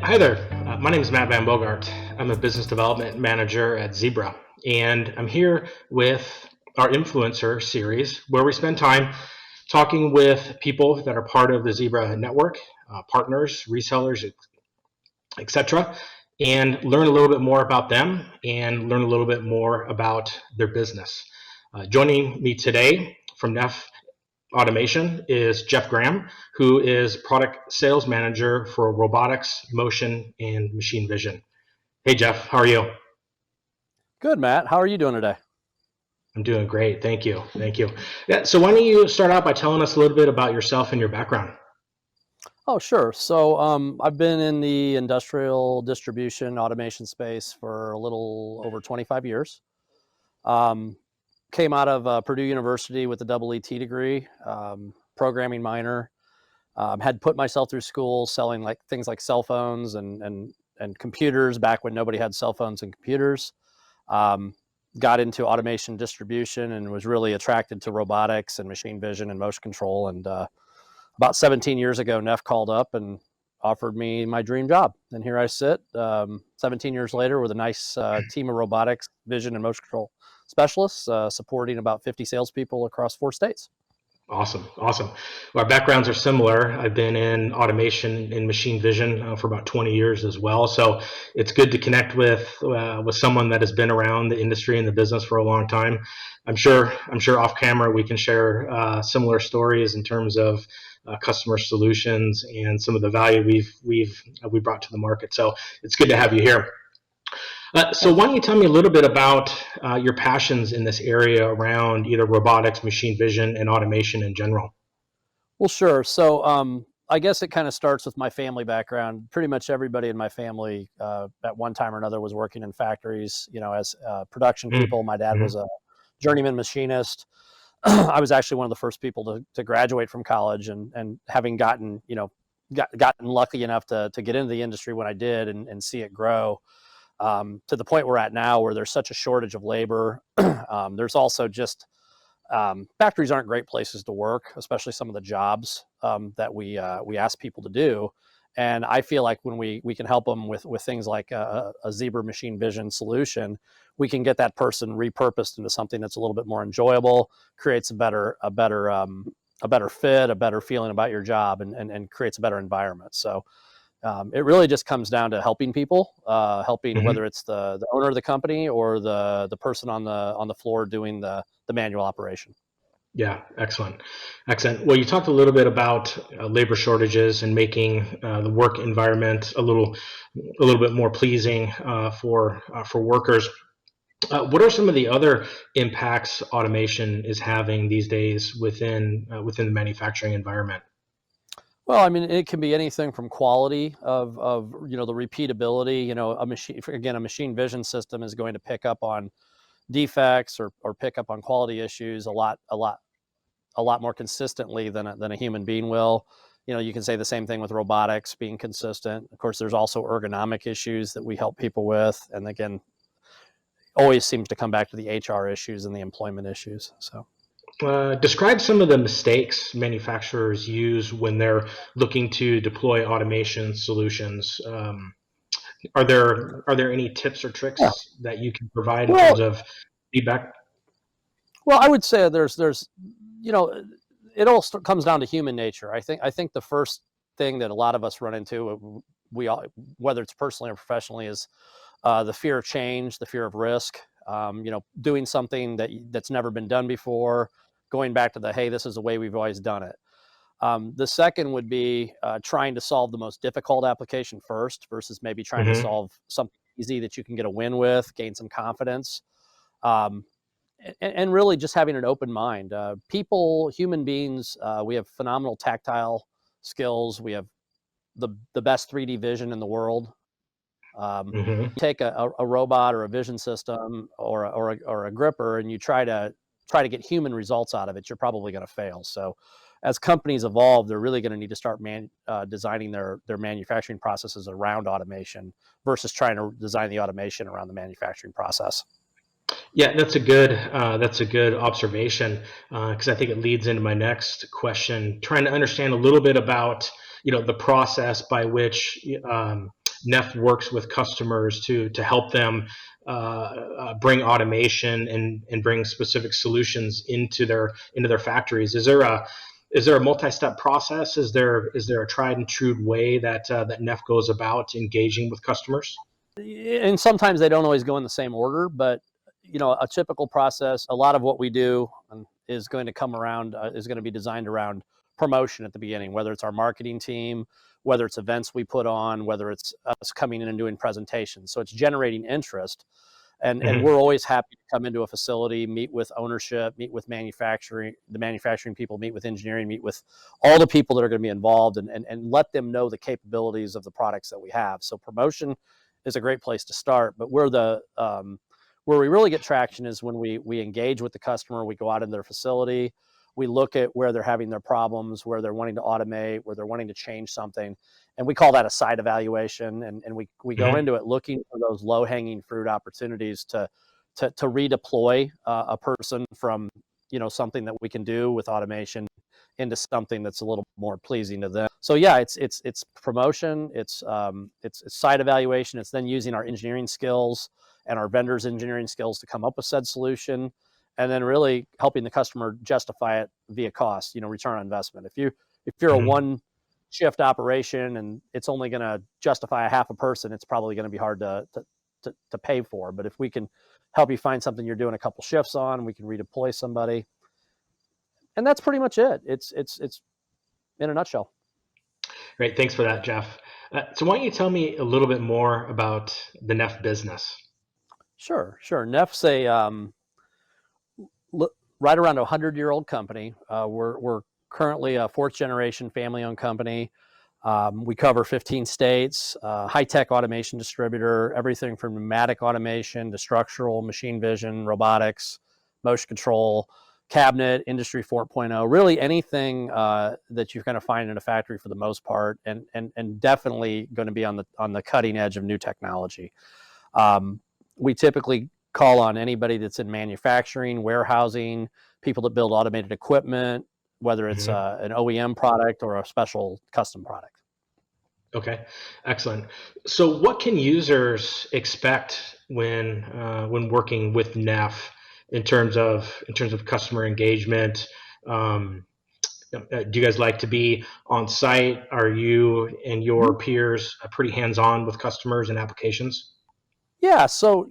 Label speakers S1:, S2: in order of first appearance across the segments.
S1: Hi there. My name is Matt Van Bogart. I'm a business development manager at Zebra, and I'm here with our influencer series where we spend time talking with people that are part of the Zebra network, partners, resellers, etc., and learn a little bit more about them and learn a little bit more about their business. Joining me today from Neff Automation is Jeff Graham, who is product sales manager for robotics, motion, and machine vision. Hey, Jeff, how are you?
S2: Good, Matt. How are you doing today?
S1: I'm doing great. Thank you. Thank you. Yeah, so why don't you start out by telling us a little bit about yourself and your background?
S2: Oh, sure. I've been in the industrial distribution automation space for a little over 25 years. Um, Came out of Purdue University with a double ET degree, programming minor. Had put myself through school selling like things like cell phones and computers back when nobody had cell phones and computers. Um, got into automation distribution and was really attracted to robotics and machine vision and motion control. And About 17 years ago, Neff called up and offered me my dream job. And here I sit, 17 years later, with a nice team of robotics, vision, and motion control specialists, supporting about 50 salespeople across 4 states.
S1: Awesome, awesome. Our backgrounds are similar. I've been in automation and machine vision for about 20 years as well. So it's good to connect with someone that has been around the industry and the business for a long time. I'm sure off camera we can share similar stories in terms of customer solutions and some of the value we brought to the market. So it's good to have you here. So
S2: Thank
S1: why
S2: you.
S1: don't you tell me a little bit about your passions in this area around either robotics, machine vision, and automation in general?
S2: Well, sure. I guess it kind of starts with my family background. Pretty much everybody in my family, at one time or another, was working in factories. As production people. My dad
S1: Mm-hmm.
S2: was a journeyman machinist. I was actually one of the first people to graduate from college, and having gotten lucky enough to get into the industry when I did, and see it grow to the point we're at now, where there's such a shortage of labor. There's also just factories aren't great places to work, especially some of the jobs that we ask people to do. And I feel like when we can help them with things like a Zebra machine vision solution, we can get that person repurposed into something that's a little bit more enjoyable, creates a better fit, a better feeling about your job, and creates a better environment. It really just comes down to helping people, helping
S1: Mm-hmm.
S2: whether it's the owner of the company or the person on the floor doing the manual operation.
S1: Yeah, excellent, excellent. Well, you talked a little bit about labor shortages and making the work environment a little bit more pleasing for workers. What are some of the other impacts automation is having these days within the manufacturing environment?
S2: Well, I mean, it can be anything from quality of the repeatability. A machine vision system is going to pick up on defects or pick up on quality issues a lot more consistently than a human being will. You can say the same thing with robotics being consistent. Of course, there's also ergonomic issues that we help people with, and again, always seems to come back to the HR issues and the employment issues. So.
S1: Describe some of the mistakes manufacturers use when they're looking to deploy automation solutions. Are there any tips or
S2: Yeah.
S1: tricks that you can provide in terms
S2: Well,
S1: of feedback?
S2: well, I would say there's you know it all comes down to human nature. I think the first thing that a lot of us run into, we all, whether it's personally or professionally, is the fear of change, the fear of risk. Doing something that's never been done before, going back to the hey, this is the way we've always done it. The second would be trying to solve the most difficult application first versus maybe trying to
S1: Mm-hmm.
S2: solve something easy that you can get a win with, gain some confidence. Um, and really just having an open mind. Human beings, we have phenomenal tactile skills. We have the best 3D vision in the world.
S1: Mm-hmm.
S2: Take a robot or a vision system or a gripper, and you try to get human results out of it, you're probably going to fail. So, as companies evolve, they're really going to need to start designing their manufacturing processes around automation versus trying to design the automation around the manufacturing process.
S1: Yeah, that's a good observation because I think it leads into my next question, trying to understand a little bit about the process by which Neff works with customers to help them bring automation and bring specific solutions into their factories. Is there a multi-step process? Is there a tried and true way that Neff goes about engaging with customers?
S2: And sometimes they don't always go in the same order, but a typical process, a lot of what we do is going to come around, is going to be designed around promotion at the beginning, whether it's our marketing team, whether it's events we put on, whether it's us coming in and doing presentations. So it's generating interest. And we're always happy to come into a facility, meet with ownership, meet with manufacturing, the manufacturing people, meet with engineering, meet with all the people that are going to be involved, and let them know the capabilities of the products that we have. So promotion is a great place to start. But where we really get traction is when we engage with the customer. We go out in their facility, we look at where they're having their problems, where they're wanting to automate, where they're wanting to change something, and we call that a site evaluation. And we go into it looking for those low-hanging fruit opportunities to redeploy a person from something that we can do with automation into something that's a little more pleasing to them. So yeah, it's promotion, it's site evaluation, it's then using our engineering skills and our vendors' engineering skills to come up with said solution, and then really helping the customer justify it via cost, return on investment. If you're a one shift operation and it's only going to justify a half a person, it's probably going to be hard to pay for. But if we can help you find something you're doing a couple shifts on, we can redeploy somebody, and that's pretty much it. It's in a nutshell.
S1: Great, thanks for that, Jeff. So why don't you tell me a little bit more about the Neff business?
S2: Sure. Neff's a right around 100-year-old company. We're currently a fourth generation family-owned company. We cover 15 states, high-tech automation distributor, everything from pneumatic automation to structural, machine vision, robotics, motion control, cabinet, industry 4.0, really anything that you're going to find in a factory for the most part, and definitely going to be on the cutting edge of new technology. We typically call on anybody that's in manufacturing, warehousing, people that build automated equipment, whether it's an OEM product or a special custom product.
S1: Okay, excellent. So what can users expect when working with Neff in terms of customer engagement? Do you guys like to be on site? Are you and your peers pretty hands-on with customers and applications?
S2: Yeah, so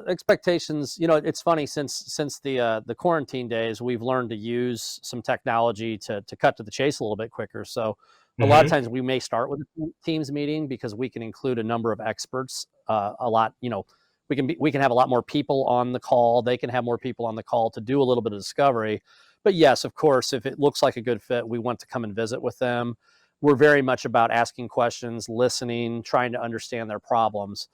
S2: expectations. It's funny, since the quarantine days, we've learned to use some technology to cut to the chase a little bit quicker. So a lot of times we may start with a Teams meeting because we can include a number of experts. We can have a lot more people on the call. They can have more people on the call to do a little bit of discovery. But yes, of course, if it looks like a good fit, we want to come and visit with them. We're very much about asking questions, listening, trying to understand their problems.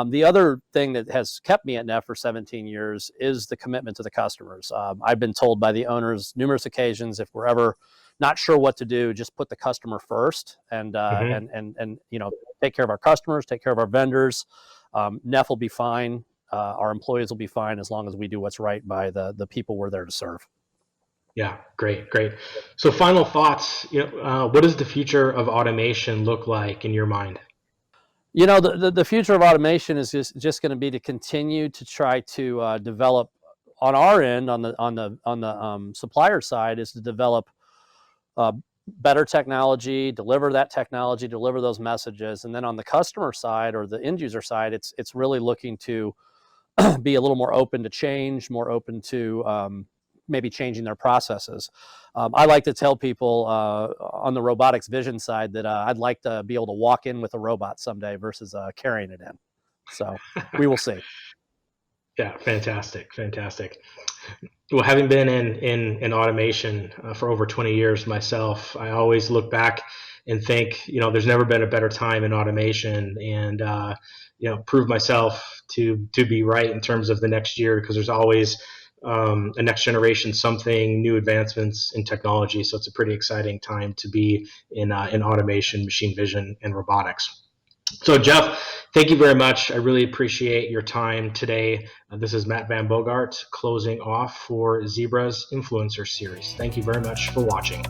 S2: The other thing that has kept me at Neff for 17 years is the commitment to the customers. I've been told by the owners numerous occasions, if we're ever not sure what to do, just put the customer first, and take care of our customers, take care of our vendors. Neff will be fine. Our employees will be fine as long as we do what's right by the people we're there to serve.
S1: Yeah, great. So final thoughts, what does the future of automation look like in your mind?
S2: The future of automation is just going to be to continue to try to develop on our end, on the supplier side, is to develop better technology, deliver that technology, deliver those messages, and then on the customer side or the end user side, it's really looking to be a little more open to change, more open to maybe changing their processes. I like to tell people on the robotics vision side that I'd like to be able to walk in with a robot someday versus carrying it in. So we will see.
S1: Yeah, fantastic. Well, having been in automation for over 20 years myself, I always look back and think, there's never been a better time in automation, and prove myself to be right in terms of the next year, because there's always a next generation, something new, advancements in technology. So it's a pretty exciting time to be in automation, machine vision, and robotics. So Jeff, thank you very much. I really appreciate your time today. This is Matt Van Bogart closing off for Zebra's Influencer Series. Thank you very much for watching.